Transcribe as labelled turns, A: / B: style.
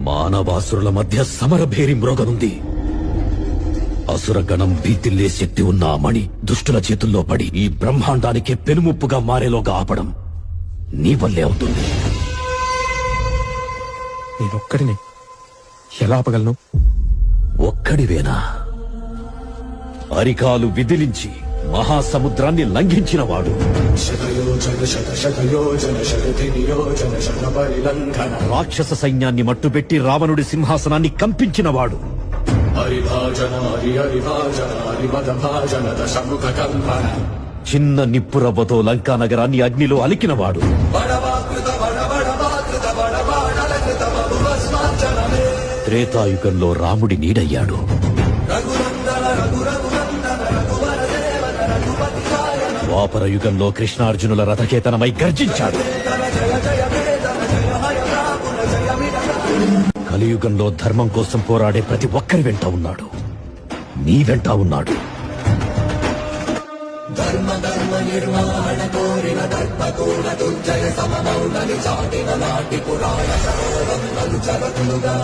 A: మానవాసురుల మధ్య సమరభేరి మ్రోగనుంది. అసురగణం భీతిల్లే శక్తి ఉన్న ఆ మణి దుష్టుల చేతుల్లో పడి ఈ బ్రహ్మాండానికి పెనుముప్పుగా మారేలోగా ఆపడం నీ వల్లే అవుతుంది.
B: నేనొక్కడిని ఎలా ఆపగలను?
A: ఒక్కడివేనా? అరికాలు విదిలించి మహాసముద్రాన్ని లంఘించినవాడు, రాక్షస సైన్యాన్ని మట్టుబెట్టి రావణుడి సింహాసనాన్ని కంపించినవాడు, చిన్న నిప్పురవ్వతో లంకా నగరాన్ని అగ్నిలో అలికినవాడు, త్రేతాయుగంలో రాముడి నీడయ్యాడు, ద్వాపర యుగంలో కృష్ణార్జునుల రథకేతనమై గర్జించాడు, కలియుగంలో ధర్మం కోసం పోరాడే ప్రతి ఒక్కరి వెంట ఉన్నాడు. నీ వెంట ఉన్నాడు. ధర్మ నిర్వహణ కోరిన దర్పకూల దుర్జయ సమమౌనని చాటిన నాటి పురాణ జగతులుగా